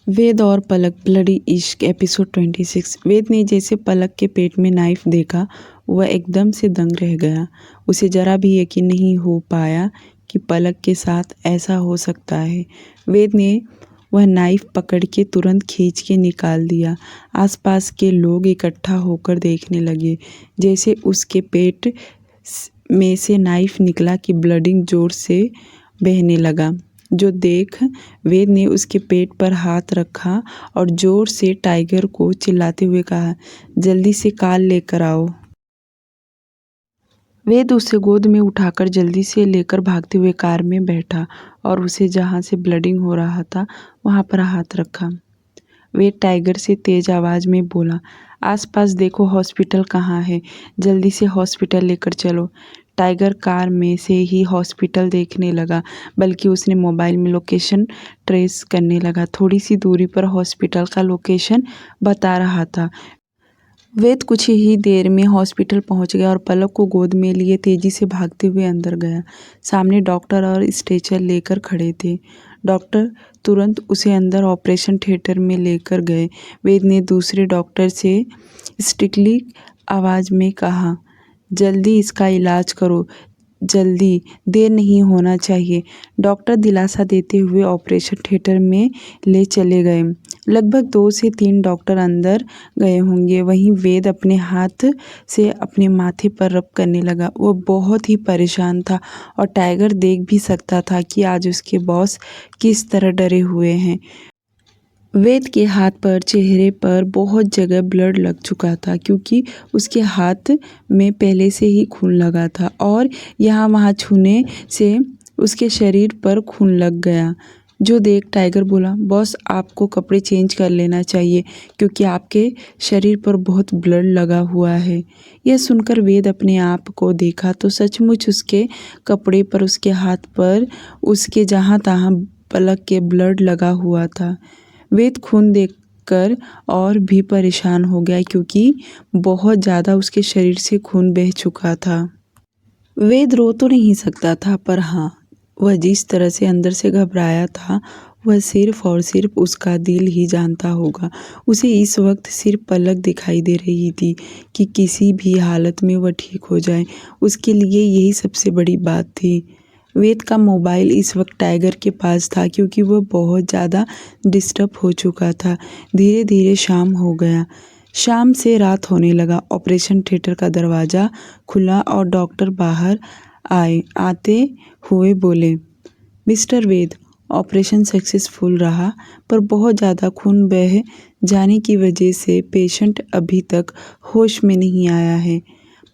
वेद और पलक ब्लडी इश्क एपिसोड 26। वेद ने जैसे पलक के पेट में नाइफ देखा वह एकदम से दंग रह गया। उसे जरा भी यकीन नहीं हो पाया कि पलक के साथ ऐसा हो सकता है। वेद ने वह नाइफ पकड़ के तुरंत खींच के निकाल दिया। आसपास के लोग इकट्ठा होकर देखने लगे। जैसे उसके पेट में से नाइफ निकला कि ब्लडिंग जोर से बहने लगा। जो देख वेद ने उसके पेट पर हाथ रखा और जोर से टाइगर को चिल्लाते हुए कहा, जल्दी से काल लेकर आओ। वेद उसे गोद में उठाकर जल्दी से लेकर भागते हुए कार में बैठा और उसे जहाँ से ब्लडिंग हो रहा था वहाँ पर हाथ रखा। वेद टाइगर से तेज आवाज में बोला, आसपास देखो हॉस्पिटल कहाँ है, जल्दी से हॉस्पिटल लेकर चलो। टाइगर कार में से ही हॉस्पिटल देखने लगा, बल्कि उसने मोबाइल में लोकेशन ट्रेस करने लगा। थोड़ी सी दूरी पर हॉस्पिटल का लोकेशन बता रहा था। वेद कुछ ही देर में हॉस्पिटल पहुंच गया और पलक को गोद में लिए तेजी से भागते हुए अंदर गया। सामने डॉक्टर और स्ट्रेचर लेकर खड़े थे। डॉक्टर तुरंत उसे अंदर ऑपरेशन थिएटर में लेकर गए। वेद ने दूसरे डॉक्टर से स्ट्रिक्टली आवाज़ में कहा, जल्दी इसका इलाज करो, जल्दी, देर नहीं होना चाहिए। डॉक्टर दिलासा देते हुए ऑपरेशन थिएटर में ले चले गए। लगभग 2 से 3 डॉक्टर अंदर गए होंगे। वहीं वेद अपने हाथ से अपने माथे पर रब करने लगा। वो बहुत ही परेशान था और टाइगर देख भी सकता था कि आज उसके बॉस किस तरह डरे हुए हैं। वेद के हाथ पर चेहरे पर बहुत जगह ब्लड लग चुका था, क्योंकि उसके हाथ में पहले से ही खून लगा था और यहाँ वहाँ छूने से उसके शरीर पर खून लग गया। जो देख टाइगर बोला, बॉस आपको कपड़े चेंज कर लेना चाहिए क्योंकि आपके शरीर पर बहुत ब्लड लगा हुआ है। यह सुनकर वेद अपने आप को देखा तो सचमुच उसके कपड़े पर, उसके हाथ पर, उसके जहाँ तहाँ पलक के ब्लड लगा हुआ था। वेद खून देखकर और भी परेशान हो गया, क्योंकि बहुत ज़्यादा उसके शरीर से खून बह चुका था। वेद रो तो नहीं सकता था, पर हाँ, वह जिस तरह से अंदर से घबराया था वह सिर्फ और सिर्फ उसका दिल ही जानता होगा। उसे इस वक्त सिर्फ पलक दिखाई दे रही थी कि किसी भी हालत में वह ठीक हो जाए। उसके लिए यही सबसे बड़ी बात थी। वेद का मोबाइल इस वक्त टाइगर के पास था, क्योंकि वह बहुत ज़्यादा डिस्टर्ब हो चुका था। धीरे धीरे शाम हो गया। शाम से रात होने लगा। ऑपरेशन थिएटर का दरवाज़ा खुला और डॉक्टर बाहर आते हुए बोले, मिस्टर वेद, ऑपरेशन सक्सेसफुल रहा, पर बहुत ज़्यादा खून बह जाने की वजह से पेशेंट अभी तक होश में नहीं आया है,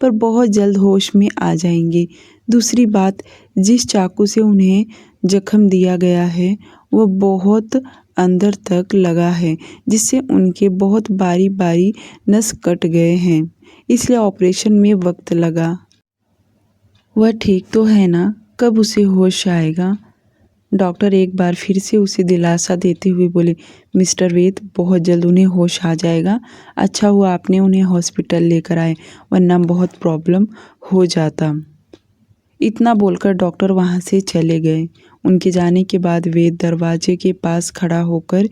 पर बहुत जल्द होश में आ जाएंगे। दूसरी बात, जिस चाकू से उन्हें जख्म दिया गया है वो बहुत अंदर तक लगा है, जिससे उनके बहुत बारी बारी नस कट गए हैं, इसलिए ऑपरेशन में वक्त लगा। वह ठीक तो है ना? कब उसे होश आएगा? डॉक्टर एक बार फिर से उसे दिलासा देते हुए बोले, मिस्टर वेद, बहुत जल्द उन्हें होश आ जाएगा। अच्छा हुआ आपने उन्हें हॉस्पिटल लेकर आए, वरना बहुत प्रॉब्लम हो जाता। इतना बोलकर डॉक्टर वहाँ से चले गए। उनके जाने के बाद वेद दरवाजे के पास खड़ा होकर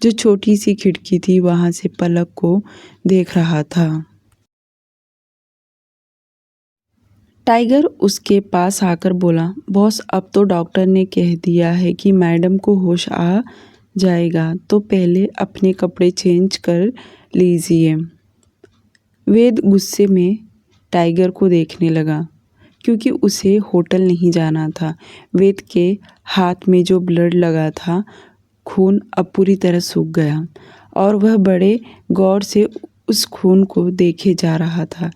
जो छोटी सी खिड़की थी वहाँ से पलक को देख रहा था। टाइगर उसके पास आकर बोला, बॉस, अब तो डॉक्टर ने कह दिया है कि मैडम को होश आ जाएगा, तो पहले अपने कपड़े चेंज कर लीजिए। वेद गुस्से में टाइगर को देखने लगा, क्योंकि उसे होटल नहीं जाना था। वेद के हाथ में जो ब्लड लगा था, खून अब पूरी तरह सूख गया और वह बड़े गौर से उस खून को देखे जा रहा था।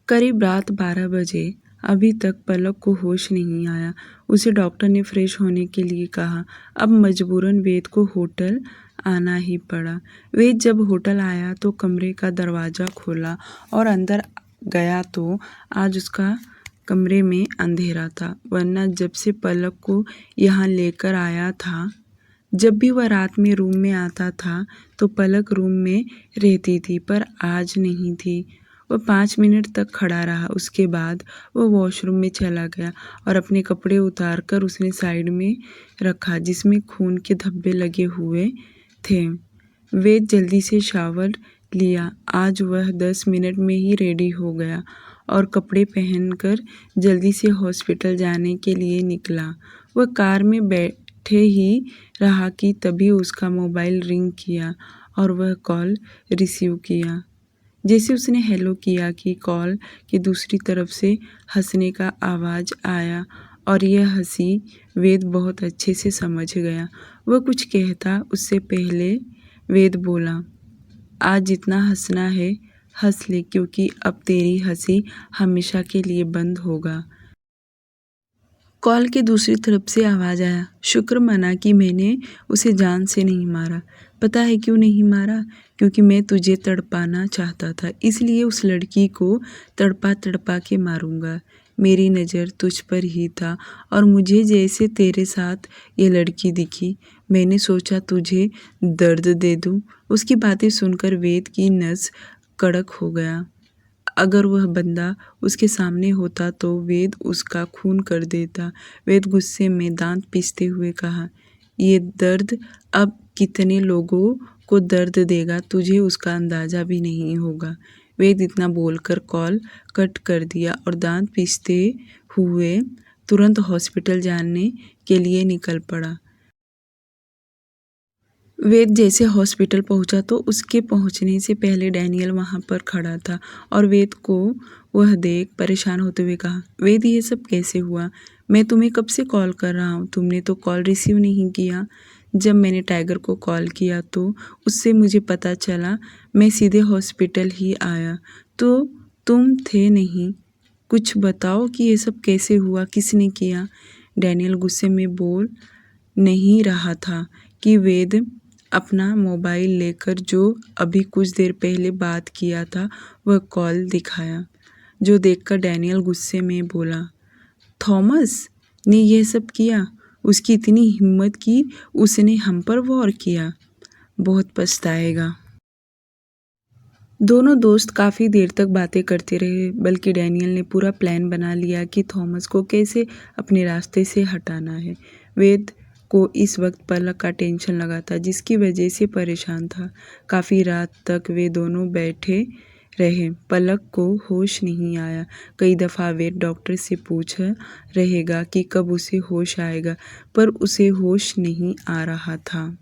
करीब रात 12 बजे। अभी तक पलक को होश नहीं आया। उसे डॉक्टर ने फ्रेश होने के लिए कहा। अब मजबूरन वेद को होटल आना ही पड़ा। वेद जब होटल आया तो कमरे का दरवाज़ा खोला और अंदर गया तो आज उसका कमरे में अंधेरा था, वरना जब से पलक को यहाँ लेकर आया था, जब भी वह रात में रूम में आता था तो पलक रूम में रहती थी, पर आज नहीं थी। वह 5 मिनट तक खड़ा रहा। उसके बाद वह वॉशरूम में चला गया और अपने कपड़े उतारकर उसने साइड में रखा जिसमें खून के धब्बे लगे हुए थे। वेद जल्दी से शावर लिया। आज वह 10 मिनट में ही रेडी हो गया और कपड़े पहनकर जल्दी से हॉस्पिटल जाने के लिए निकला। वह कार में बैठे ही रहा कि तभी उसका मोबाइल रिंग किया और वह कॉल रिसीव किया। जैसे उसने हेलो किया कि कॉल की दूसरी तरफ से हंसने का आवाज़ आया और यह हंसी वेद बहुत अच्छे से समझ गया। वह कुछ कहता उससे पहले वेद बोला, आज जितना हंसना है हंस ले, क्योंकि अब तेरी हंसी हमेशा के लिए बंद होगा। कॉल के दूसरी तरफ से आवाज़ आया, शुक्र मना कि मैंने उसे जान से नहीं मारा। पता है क्यों नहीं मारा? क्योंकि मैं तुझे तड़पाना चाहता था, इसलिए उस लड़की को तड़पा तड़पा के मारूंगा। मेरी नज़र तुझ पर ही था और मुझे जैसे तेरे साथ ये लड़की दिखी, मैंने सोचा तुझे दर्द दे दूं। उसकी बातें सुनकर वेद की नस कड़क हो गया। अगर वह बंदा उसके सामने होता तो वेद उसका खून कर देता। वेद गुस्से में दांत पीसते हुए कहा, ये दर्द अब कितने लोगों को दर्द देगा, तुझे उसका अंदाज़ा भी नहीं होगा। वेद इतना बोलकर कॉल कट कर दिया और दांत पीसते हुए तुरंत हॉस्पिटल जाने के लिए निकल पड़ा। वेद जैसे हॉस्पिटल पहुंचा तो उसके पहुंचने से पहले डैनियल वहां पर खड़ा था और वेद को वह देख परेशान होते हुए कहा, वेद ये सब कैसे हुआ? मैं तुम्हें कब से कॉल कर रहा हूँ, तुमने तो कॉल रिसीव नहीं किया। जब मैंने टाइगर को कॉल किया तो उससे मुझे पता चला, मैं सीधे हॉस्पिटल ही आया तो तुम थे नहीं। कुछ बताओ कि ये सब कैसे हुआ, किसने किया? डैनियल गुस्से में बोल नहीं रहा था कि वेद अपना मोबाइल लेकर जो अभी कुछ देर पहले बात किया था वह कॉल दिखाया, जो देखकर डैनियल गुस्से में बोला, थॉमस ने यह सब किया? उसकी इतनी हिम्मत कि उसने हम पर वॉर किया, बहुत पछताएगा। दोनों दोस्त काफ़ी देर तक बातें करते रहे, बल्कि डैनियल ने पूरा प्लान बना लिया कि थॉमस को कैसे अपने रास्ते से हटाना है। वेद को इस वक्त पलक का टेंशन लगा था, जिसकी वजह से परेशान था। काफ़ी रात तक वे दोनों बैठे रहे। पलक को होश नहीं आया। कई दफ़ा वेद डॉक्टर से पूछा रहेगा कि कब उसे होश आएगा, पर उसे होश नहीं आ रहा था।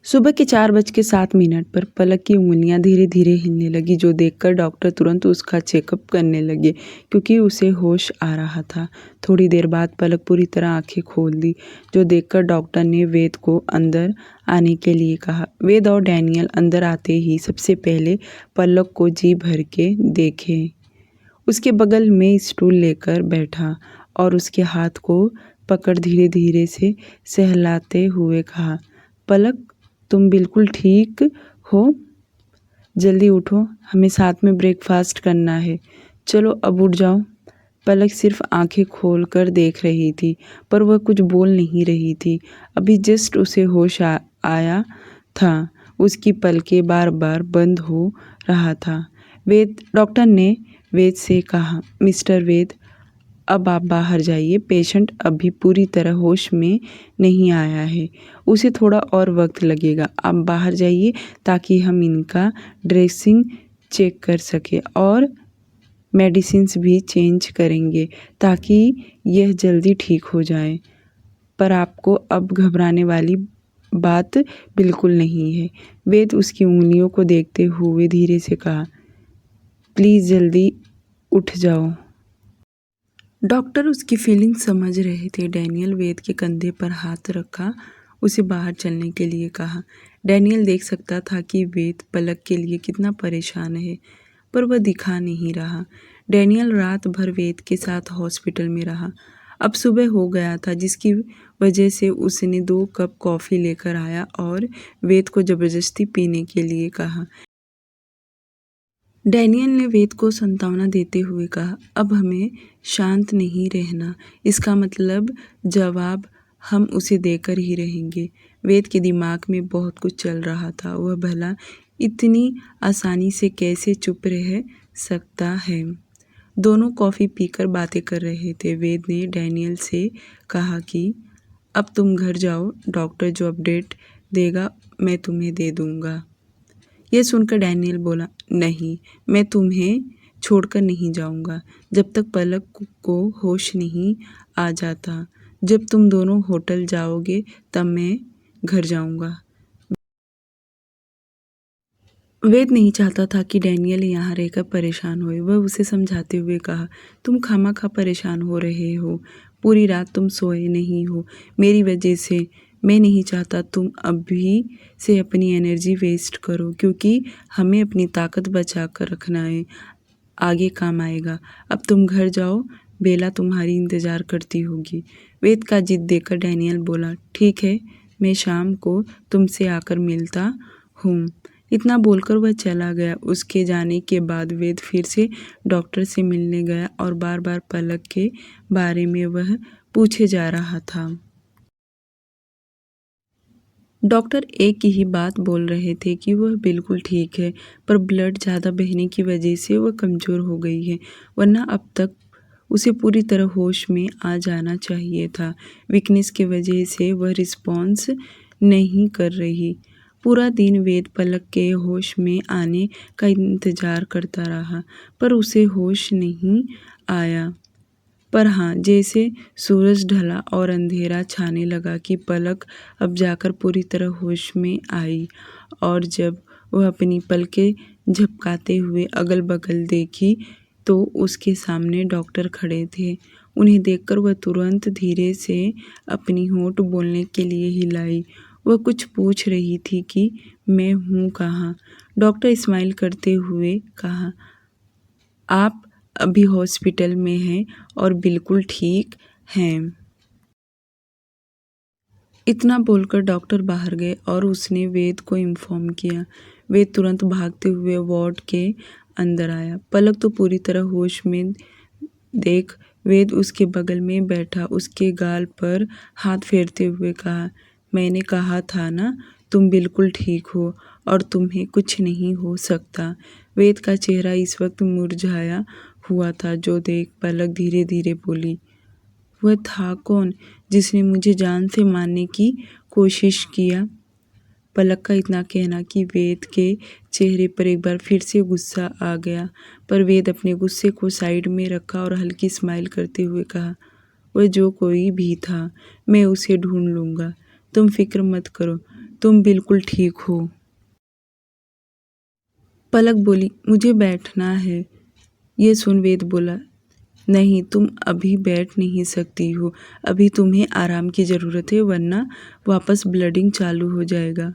सुबह के 4:07 पर पलक की उंगलियां धीरे धीरे हिलने लगी, जो देखकर डॉक्टर तुरंत उसका चेकअप करने लगे, क्योंकि उसे होश आ रहा था। थोड़ी देर बाद पलक पूरी तरह आंखें खोल दी, जो देखकर डॉक्टर ने वेद को अंदर आने के लिए कहा। वेद और डैनियल अंदर आते ही सबसे पहले पलक को जी भर के देखे। उसके बगल में स्टूल लेकर बैठा और उसके हाथ को पकड़ धीरे धीरे से सहलाते हुए कहा, पलक तुम बिल्कुल ठीक हो? जल्दी उठो, हमें साथ में ब्रेकफास्ट करना है। चलो अब उठ जाओ। पलक सिर्फ आंखें खोलकर देख रही थी, पर वह कुछ बोल नहीं रही थी। अभी जस्ट उसे होश आया था। उसकी पलकें बार बार बंद हो रहा था। डॉक्टर ने वेद से कहा, मिस्टर वेद, अब आप बाहर जाइए। पेशेंट अभी पूरी तरह होश में नहीं आया है, उसे थोड़ा और वक्त लगेगा। आप बाहर जाइए ताकि हम इनका ड्रेसिंग चेक कर सके और मेडिसिन्स भी चेंज करेंगे ताकि यह जल्दी ठीक हो जाए। पर आपको अब घबराने वाली बात बिल्कुल नहीं है। वेद उसकी उंगलियों को देखते हुए धीरे से कहा, प्लीज़ जल्दी उठ जाओ। डॉक्टर उसकी फीलिंग समझ रहे थे। डैनियल वेद के कंधे पर हाथ रखा, उसे बाहर चलने के लिए कहा। डैनियल देख सकता था कि वेद पलक के लिए कितना परेशान है, पर वह दिखा नहीं रहा। डैनियल रात भर वेद के साथ हॉस्पिटल में रहा। अब सुबह हो गया था, जिसकी वजह से उसने 2 कप कॉफ़ी लेकर आया और वेद को ज़बरदस्ती पीने के लिए कहा। डैनियल ने वेद को सांत्वना देते हुए कहा, अब हमें शांत नहीं रहना, इसका मतलब जवाब हम उसे देकर ही रहेंगे। वेद के दिमाग में बहुत कुछ चल रहा था। वह भला इतनी आसानी से कैसे चुप रह सकता है। दोनों कॉफ़ी पीकर बातें कर रहे थे। वेद ने डैनियल से कहा कि अब तुम घर जाओ, डॉक्टर जो अपडेट देगा मैं तुम्हें दे दूंगा। यह सुनकर डैनियल बोला, नहीं, मैं तुम्हें छोड़कर नहीं जाऊंगा जब तक पलक को होश नहीं आ जाता। जब तुम दोनों होटल जाओगे तब मैं घर जाऊंगा। वेद नहीं चाहता था कि डैनियल यहाँ रहकर परेशान होए। वह उसे समझाते हुए कहा, तुम खामखा परेशान हो रहे हो। पूरी रात तुम सोए नहीं हो मेरी वजह से। मैं नहीं चाहता तुम अभी से अपनी एनर्जी वेस्ट करो, क्योंकि हमें अपनी ताकत बचा कर रखना है, आगे काम आएगा। अब तुम घर जाओ, बेला तुम्हारी इंतज़ार करती होगी। वेद का जिद देकर डैनियल बोला, ठीक है, मैं शाम को तुमसे आकर मिलता हूँ। इतना बोलकर वह चला गया। उसके जाने के बाद वेद फिर से डॉक्टर से मिलने गया और बार बार पलक के बारे में वह पूछे जा रहा था। डॉक्टर एक ही बात बोल रहे थे कि वह बिल्कुल ठीक है, पर ब्लड ज़्यादा बहने की वजह से वह कमज़ोर हो गई है, वरना अब तक उसे पूरी तरह होश में आ जाना चाहिए था। वीकनेस की वजह से वह रिस्पॉन्स नहीं कर रही। पूरा दिन वेद पलक के होश में आने का इंतज़ार करता रहा, पर उसे होश नहीं आया। पर हाँ, जैसे सूरज ढला और अंधेरा छाने लगा कि पलक अब जाकर पूरी तरह होश में आई, और जब वह अपनी पलकें झपकाते हुए अगल बगल देखी तो उसके सामने डॉक्टर खड़े थे। उन्हें देखकर वह तुरंत धीरे से अपनी होंठ बोलने के लिए हिलाई। वह कुछ पूछ रही थी कि मैं हूँ कहाँ। डॉक्टर स्माइल करते हुए कहा, आप अभी हॉस्पिटल में हैं और बिल्कुल ठीक हैं। इतना बोलकर डॉक्टर बाहर गए और उसने वेद को इन्फॉर्म किया। वेद तुरंत भागते हुए वार्ड के अंदर आया। पलक तो पूरी तरह होश में देख वेद उसके बगल में बैठा उसके गाल पर हाथ फेरते हुए कहा, मैंने कहा था ना, तुम बिल्कुल ठीक हो और तुम्हें कुछ नहीं हो सकता। वेद का चेहरा इस वक्त मुरझाया हुआ था, जो देख पलक धीरे धीरे बोली, वह था कौन जिसने मुझे जान से मारने की कोशिश किया। पलक का इतना कहना कि वेद के चेहरे पर एक बार फिर से गुस्सा आ गया, पर वेद अपने गुस्से को साइड में रखा और हल्की स्माइल करते हुए कहा, वह जो कोई भी था मैं उसे ढूंढ लूँगा, तुम फिक्र मत करो, तुम बिल्कुल ठीक हो। पलक बोली, मुझे बैठना है। ये सुन वेद बोला, नहीं, तुम अभी बैठ नहीं सकती हो, अभी तुम्हें आराम की ज़रूरत है, वरना वापस ब्लीडिंग चालू हो जाएगा।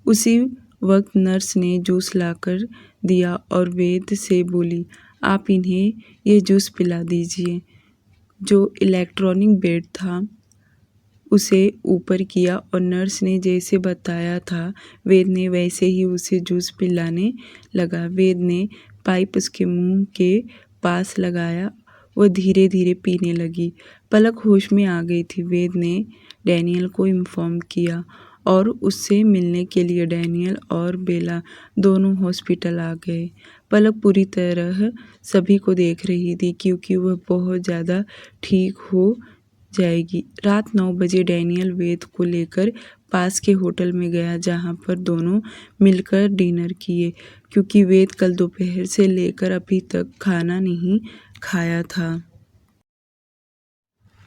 उसी वक्त नर्स ने जूस लाकर दिया और वेद से बोली, आप इन्हें ये जूस पिला दीजिए। जो इलेक्ट्रॉनिक बेड था उसे ऊपर किया और नर्स ने जैसे बताया था वेद ने वैसे ही उसे जूस पिलाने लगा। वेद ने पाइप उसके मुंह के पास लगाया। वह धीरे धीरे पीने लगी। पलक होश में आ गई थी। वेद ने डैनियल को इन्फॉर्म किया और उससे मिलने के लिए डैनियल और बेला दोनों हॉस्पिटल आ गए। पलक पूरी तरह सभी को देख रही थी, क्योंकि वह बहुत ज़्यादा ठीक हो जाएगी। रात 9 बजे डैनियल वेद को लेकर पास के होटल में गया, जहां पर दोनों मिलकर डिनर किए, क्योंकि वेद कल दोपहर से लेकर अभी तक खाना नहीं खाया था।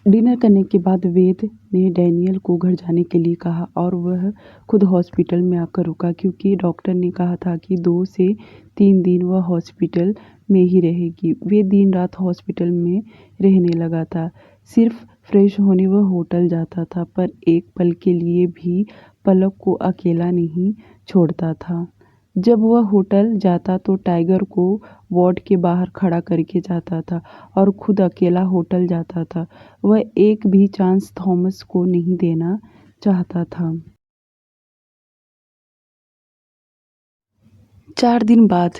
डिनर करने के बाद वेद ने डैनियल को घर जाने के लिए कहा और वह खुद हॉस्पिटल में आकर रुका, क्योंकि डॉक्टर ने कहा था कि 2 से 3 दिन वह हॉस्पिटल में ही रहेगी। वे दिन रात हॉस्पिटल में रहने लगा था। सिर्फ फ्रेश होने वह होटल जाता था, पर एक पल के लिए भी पलक को अकेला नहीं छोड़ता था। जब वह होटल जाता तो टाइगर को वार्ड के बाहर खड़ा करके जाता था और खुद अकेला होटल जाता था। वह एक भी चांस थॉमस को नहीं देना चाहता था। 4 दिन बाद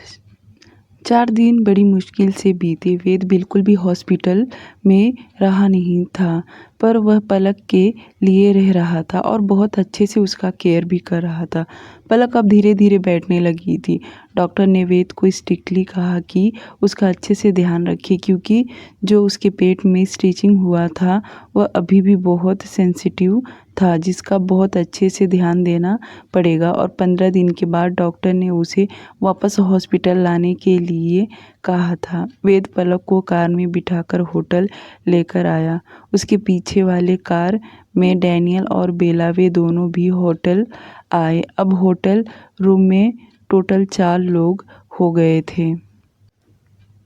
4 दिन बड़ी मुश्किल से बीते। वेद बिल्कुल भी हॉस्पिटल में रहा नहीं था। पर वह पलक के लिए रह रहा था और बहुत अच्छे से उसका केयर भी कर रहा था। पलक अब धीरे धीरे बैठने लगी थी। डॉक्टर ने वेद को स्ट्रिक्टली कहा कि उसका अच्छे से ध्यान रखे, क्योंकि जो उसके पेट में स्टिचिंग हुआ था वह अभी भी बहुत सेंसिटिव था, जिसका बहुत अच्छे से ध्यान देना पड़ेगा। और 15 दिन के बाद डॉक्टर ने उसे वापस हॉस्पिटल लाने के लिए कहा था। वेद पलक को कार में बिठाकर होटल लेकर आया। उसके पीछे वाले कार में डैनियल और बेला, वे दोनों भी होटल आए। अब होटल रूम में टोटल 4 लोग हो गए थे।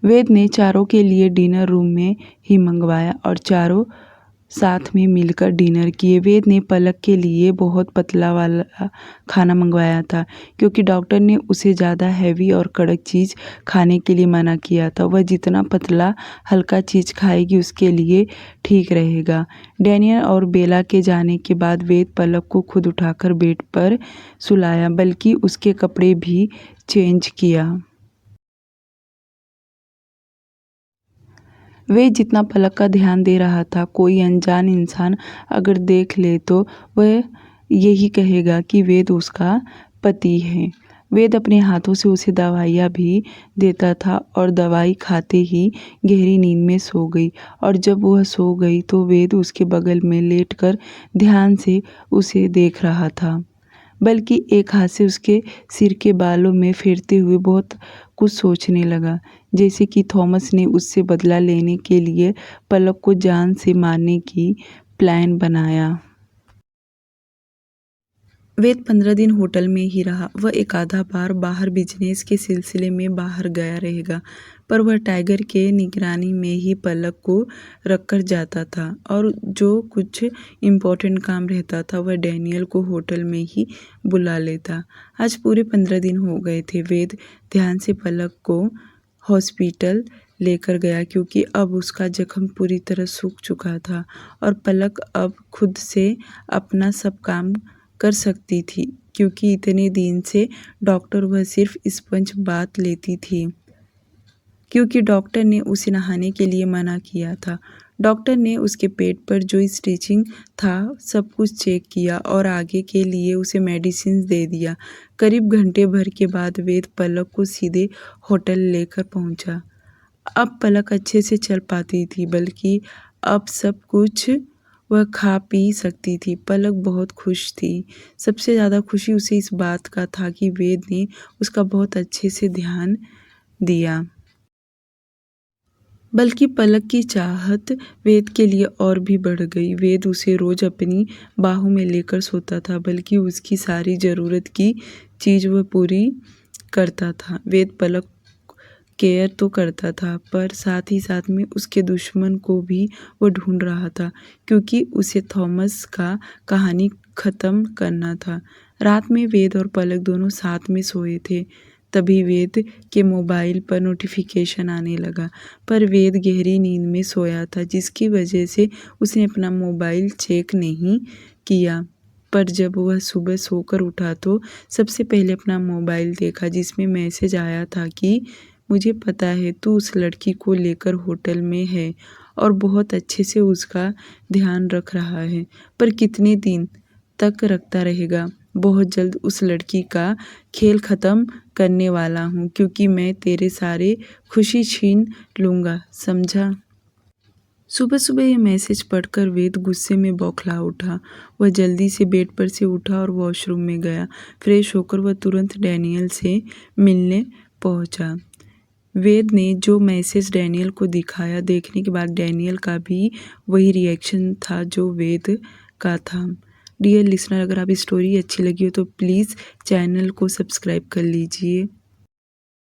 वेद ने चारों के लिए डिनर रूम में ही मंगवाया और चारों साथ में मिलकर डिनर किए। वेद ने पलक के लिए बहुत पतला वाला खाना मंगवाया था, क्योंकि डॉक्टर ने उसे ज़्यादा हैवी और कड़क चीज़ खाने के लिए मना किया था। वह जितना पतला हल्का चीज़ खाएगी उसके लिए ठीक रहेगा। डैनियल और बेला के जाने के बाद वेद पलक को खुद उठाकर बेड पर सुलाया, बल्कि उसके कपड़े भी चेंज किया। वे जितना पलक का ध्यान दे रहा था, कोई अनजान इंसान अगर देख ले तो वह यही कहेगा कि वेद उसका पति है। वेद अपने हाथों से उसे दवाइयाँ भी देता था और दवाई खाते ही गहरी नींद में सो गई। और जब वह सो गई तो वेद उसके बगल में लेटकर ध्यान से उसे देख रहा था, बल्कि एक हाथ से उसके सिर के बालों में फेरते हुए बहुत कुछ सोचने लगा, जैसे कि थॉमस ने उससे बदला लेने के लिए पलक को जान से मारने की प्लान बनाया। वेद 15 दिन होटल में ही रहा। वह एक आधा बार बाहर बिजनेस के सिलसिले में बाहर गया रहेगा, पर वह टाइगर के निगरानी में ही पलक को रखकर जाता था और जो कुछ इम्पोर्टेंट काम रहता था वह डैनियल को होटल में ही बुला लेता। आज पूरे 15 दिन हो गए थे। वेद ध्यान से पलक को हॉस्पिटल लेकर गया, क्योंकि अब उसका जख्म पूरी तरह सूख चुका था और पलक अब खुद से अपना सब काम कर सकती थी, क्योंकि इतने दिन से डॉक्टर वह सिर्फ स्पंज बाथ लेती थी, क्योंकि डॉक्टर ने उसे नहाने के लिए मना किया था। डॉक्टर ने उसके पेट पर जो स्टिचिंग था सब कुछ चेक किया और आगे के लिए उसे मेडिसिन दे दिया। करीब घंटे भर के बाद वेद पलक को सीधे होटल लेकर पहुंचा। अब पलक अच्छे से चल पाती थी, बल्कि अब सब कुछ वह खा पी सकती थी। पलक बहुत खुश थी। सबसे ज़्यादा खुशी उसे इस बात का था कि वेद ने उसका बहुत अच्छे से ध्यान दिया। बल्कि पलक की चाहत वेद के लिए और भी बढ़ गई। वेद उसे रोज अपनी बाहों में लेकर सोता था, बल्कि उसकी सारी ज़रूरत की चीज़ वह पूरी करता था। वेद पलक केयर तो करता था, पर साथ ही साथ में उसके दुश्मन को भी वो ढूंढ रहा था, क्योंकि उसे थॉमस का कहानी ख़त्म करना था। रात में वेद और पलक दोनों साथ में सोए थे। तभी वेद के मोबाइल पर नोटिफिकेशन आने लगा, पर वेद गहरी नींद में सोया था, जिसकी वजह से उसने अपना मोबाइल चेक नहीं किया। पर जब वह सुबह सोकर उठा तो सबसे पहले अपना मोबाइल देखा, जिसमें मैसेज आया था कि मुझे पता है तू उस लड़की को लेकर होटल में है और बहुत अच्छे से उसका ध्यान रख रहा है, पर कितने दिन तक रखता रहेगा। बहुत जल्द उस लड़की का खेल ख़त्म करने वाला हूँ, क्योंकि मैं तेरे सारे खुशी छीन लूँगा, समझा। सुबह सुबह ये मैसेज पढ़कर वेद गुस्से में बौखला उठा। वह जल्दी से बेड पर से उठा और वॉशरूम में गया। फ्रेश होकर वह तुरंत डैनियल से मिलने पहुंचा। वेद ने जो मैसेज डैनियल को दिखाया, देखने के बाद डैनियल का भी वही रिएक्शन था जो वेद का था। डियर लिसनर, अगर आप स्टोरी अच्छी लगी हो तो प्लीज़ चैनल को सब्सक्राइब कर लीजिए।